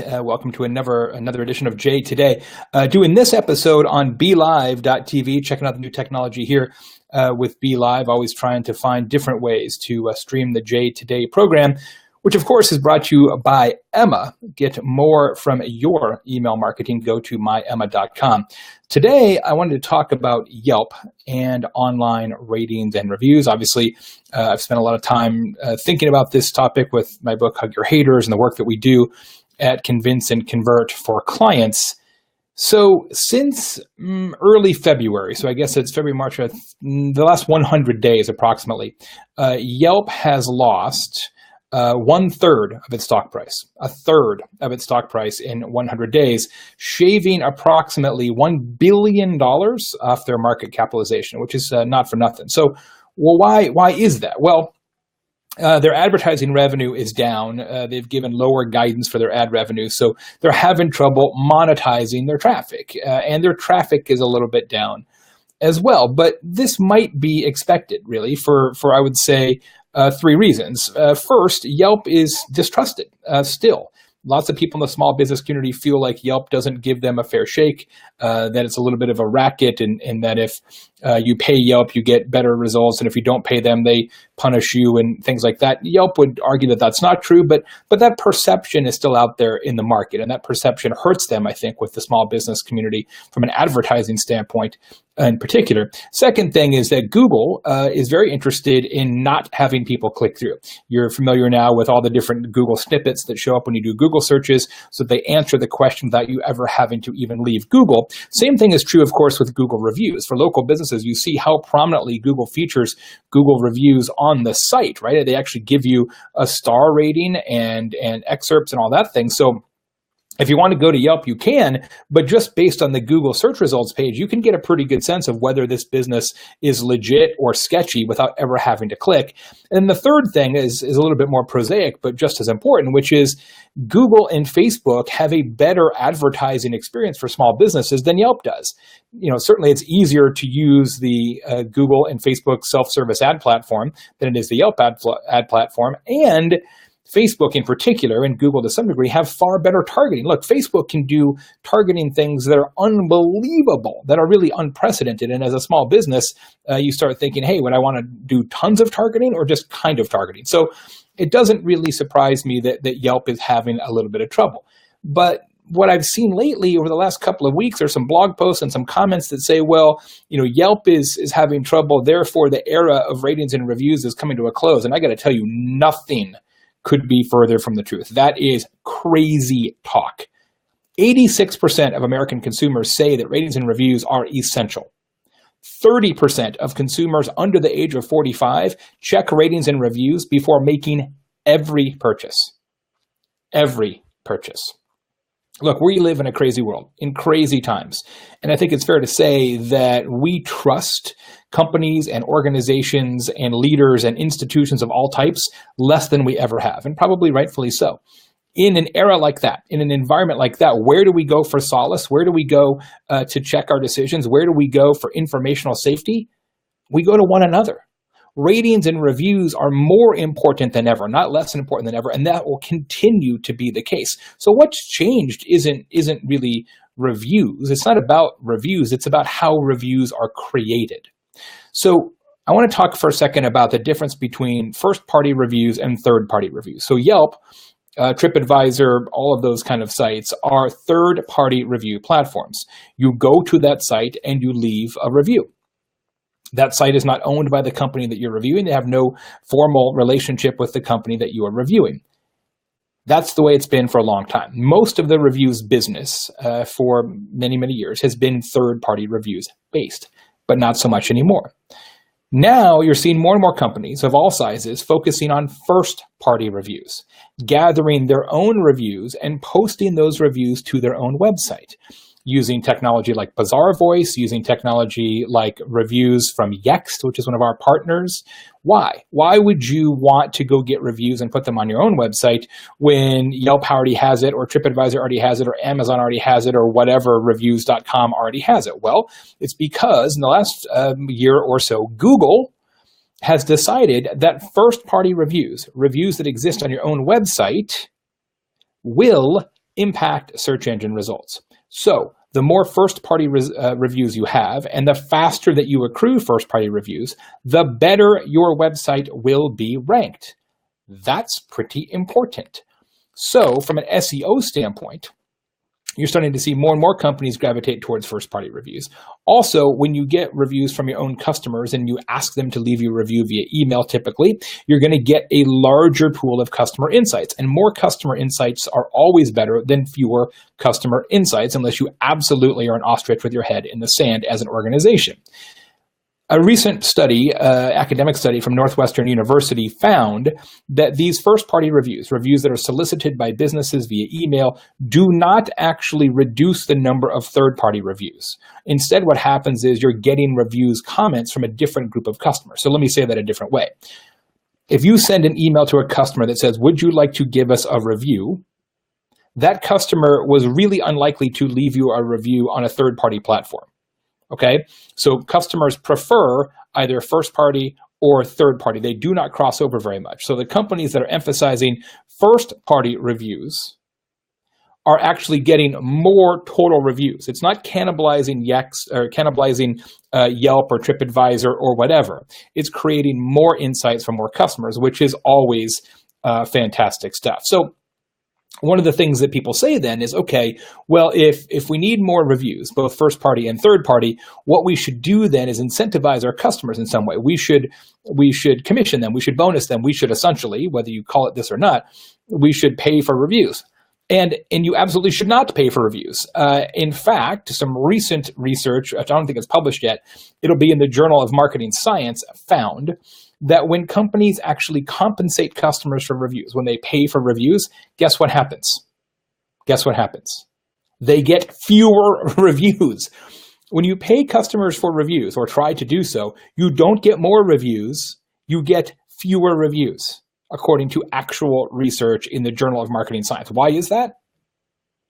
Welcome to another edition of Jay Today. Doing this episode on BeLive.tv, checking out the new technology here with BeLive, always trying to find different ways to stream the Jay Today program, which of course is brought to you by Emma. Get more from your email marketing. Go to myemma.com. Today, I wanted to talk about Yelp and online ratings and reviews. Obviously, I've spent a lot of time thinking about this topic with my book, Hug Your Haters, and the work that we do at Convince and Convert for clients. So since early February, so I guess it's February, March, the last 100 days approximately, Yelp has lost one-third of its stock price, a third of its stock price in 100 days, shaving approximately $1 billion off their market capitalization, which is not for nothing. So, well, why is that? Well, their advertising revenue is down. They've given lower guidance for their ad revenue, so they're having trouble monetizing their traffic, and their traffic is a little bit down as well. But this might be expected, really, for I would say, three reasons. First, Yelp is distrusted still. Lots of people in the small business community feel like Yelp doesn't give them a fair shake, that it's a little bit of a racket, and that if you pay Yelp, you get better results, and if you don't pay them, they punish you and things like that. Yelp would argue that that's not true, but that perception is still out there in the market, and that perception hurts them, I think, with the small business community from an advertising standpoint in particular. Second thing is that Google is very interested in not having people click through. You're familiar now with all the different Google snippets that show up when you do Google searches, so they answer the question without you ever having to even leave Google. Same thing is true, of course, with Google reviews. For local businesses, you see how prominently Google features Google reviews on the site, right? They actually give you a star rating and excerpts and all that thing. So if you want to go to Yelp, you can, but just based on the Google search results page, you can get a pretty good sense of whether this business is legit or sketchy without ever having to click. And the third thing is a little bit more prosaic, but just as important, which is Google and Facebook have a better advertising experience for small businesses than Yelp does. You know, certainly it's easier to use the Google and Facebook self-service ad platform than it is the Yelp ad platform, and Facebook in particular, and Google to some degree, have far better targeting. Look, Facebook can do targeting things that are unbelievable, that are really unprecedented. And as a small business, you start thinking, hey, would I want to do tons of targeting or just kind of targeting? So it doesn't really surprise me that Yelp is having a little bit of trouble. But what I've seen lately over the last couple of weeks are some blog posts and some comments that say, well, you know, Yelp is having trouble, therefore the era of ratings and reviews is coming to a close. And I got to tell you, nothing could be further from the truth. That is crazy talk. 86% of American consumers say that ratings and reviews are essential. 30% of consumers under the age of 45 check ratings and reviews before making every purchase. Every purchase. Look, we live in a crazy world, in crazy times. And I think it's fair to say that we trust companies and organizations and leaders and institutions of all types less than we ever have, and probably rightfully so. In an era like that, in an environment like that, where do we go for solace? Where do we go to check our decisions? Where do we go for informational safety? We go to one another. Ratings and reviews are more important than ever, not less important than ever, and that will continue to be the case. So what's changed isn't really reviews. It's not about reviews. It's about how reviews are created. So I want to talk for a second about the difference between first-party reviews and third-party reviews. So Yelp, TripAdvisor, all of those kind of sites are third-party review platforms. You go to that site and you leave a review. That site is not owned by the company that you're reviewing. They have no formal relationship with the company that you are reviewing. That's the way it's been for a long time. Most of the reviews business for many, many years has been third-party reviews based, but not so much anymore. Now you're seeing more and more companies of all sizes focusing on first-party reviews, gathering their own reviews and posting those reviews to their own website, using technology like Bazaar Voice, using technology like reviews from Yext, which is one of our partners. Why? Why would you want to go get reviews and put them on your own website when Yelp already has it, or TripAdvisor already has it, or Amazon already has it, or whatever reviews.com already has it? Well, it's because in the last year or so, Google has decided that first-party reviews that exist on your own website, will impact search engine results. So the more first-party reviews you have and the faster that you accrue first-party reviews, the better your website will be ranked. That's pretty important. So from an SEO standpoint, you're starting to see more and more companies gravitate towards first-party reviews. Also, when you get reviews from your own customers and you ask them to leave you a review via email, typically, you're going to get a larger pool of customer insights. And more customer insights are always better than fewer customer insights, unless you absolutely are an ostrich with your head in the sand as an organization. A recent study, academic study from Northwestern University, found that these first-party reviews that are solicited by businesses via email, do not actually reduce the number of third-party reviews. Instead, what happens is you're getting comments from a different group of customers. So let me say that a different way. If you send an email to a customer that says, "Would you like to give us a review?" that customer was really unlikely to leave you a review on a third-party platform. Okay, so customers prefer either first party or third party. They do not cross over very much. So the companies that are emphasizing first party reviews are actually getting more total reviews. It's not cannibalizing Yelp or TripAdvisor or whatever. It's creating more insights from more customers, which is always fantastic stuff. So one of the things that people say then is, okay, well, if we need more reviews, both first party and third party, what we should do then is incentivize our customers in some way. We should commission them. We should bonus them. We should essentially, whether you call it this or not, we should pay for reviews. And you absolutely should not pay for reviews. In fact, some recent research, which I don't think it's published yet, it'll be in the Journal of Marketing Science, found that when companies actually compensate customers for reviews, when they pay for reviews, guess what happens? Guess what happens? They get fewer reviews. When you pay customers for reviews or try to do so, you don't get more reviews, you get fewer reviews, according to actual research in the Journal of Marketing Science. Why is that?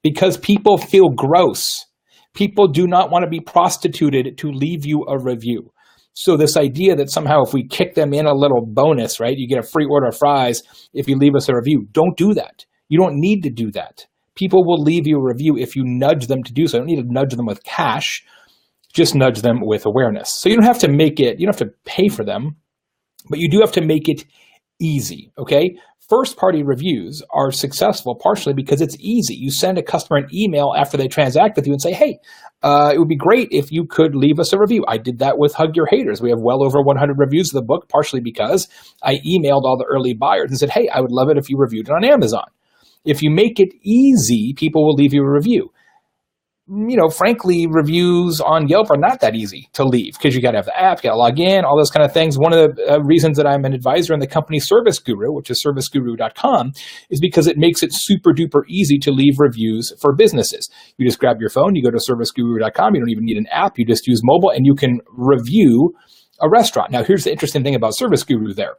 Because people feel gross. People do not want to be prostituted to leave you a review. So this idea that somehow if we kick them in a little bonus, right, you get a free order of fries if you leave us a review. Don't do that. You don't need to do that. People will leave you a review if you nudge them to do so. You don't need to nudge them with cash. Just nudge them with awareness. So you don't have to you don't have to pay for them, but you do have to make it easy, okay? First-party reviews are successful partially because it's easy. You send a customer an email after they transact with you and say, hey, it would be great if you could leave us a review. I did that with Hug Your Haters. We have well over 100 reviews of the book, partially because I emailed all the early buyers and said, hey, I would love it if you reviewed it on Amazon. If you make it easy, people will leave you a review. Frankly, reviews on Yelp are not that easy to leave because you got to have the app, you got to log in, all those kind of things. One of the reasons that I'm an advisor in the company Service Guru, which is serviceguru.com, is because it makes it super duper easy to leave reviews for businesses. You just grab your phone, you go to serviceguru.com, you don't even need an app, you just use mobile, and you can review a restaurant. Now, here's the interesting thing about Service Guru there.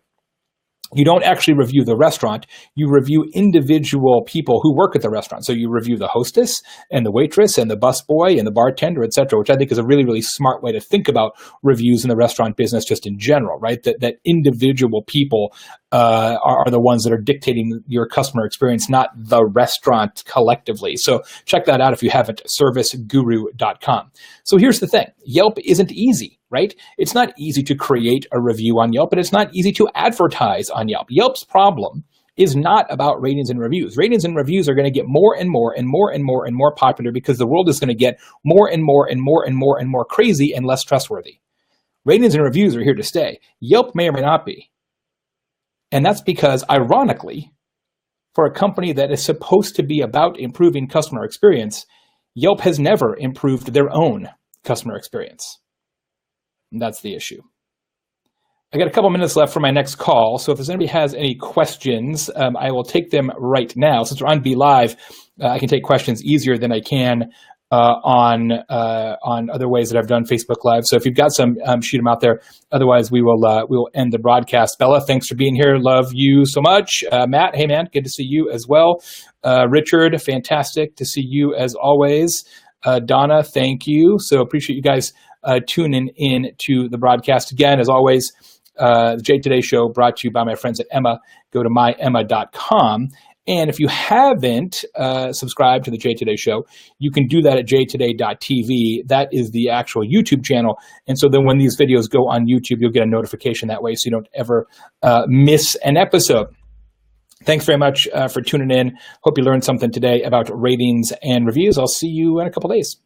You don't actually review the restaurant, you review individual people who work at the restaurant. So you review the hostess and the waitress and the busboy and the bartender, et cetera, which I think is a really, really smart way to think about reviews in the restaurant business just in general, right? That individual people are the ones that are dictating your customer experience, not the restaurant collectively. So check that out if you haven't, serviceguru.com. So here's the thing, Yelp isn't easy, right? It's not easy to create a review on Yelp, and it's not easy to advertise on Yelp. Yelp's problem is not about ratings and reviews. Ratings and reviews are going to get more and more and more and more and more popular because the world is going to get more and more and more and more and more crazy and less trustworthy. Ratings and reviews are here to stay. Yelp may or may not be. And that's because, ironically, for a company that is supposed to be about improving customer experience, Yelp has never improved their own customer experience. And that's the issue. I got a couple minutes left for my next call, so if anybody has any questions, I will take them right now. Since we're on Be Live, I can take questions easier than I can on other ways that I've done Facebook Live. So if you've got some, shoot them out there. Otherwise, we will end the broadcast. Bella, thanks for being here. Love you so much. Matt, hey man, good to see you as well. Richard, fantastic to see you as always. Donna, thank you. So appreciate you guys tuning in to the broadcast. Again, as always, the Jay Today Show brought to you by my friends at Emma. Go to myemma.com. And if you haven't subscribed to the Jay Today Show, you can do that at jtoday.tv. That is the actual YouTube channel. And so then when these videos go on YouTube, you'll get a notification that way so you don't ever miss an episode. Thanks very much for tuning in. Hope you learned something today about ratings and reviews. I'll see you in a couple days.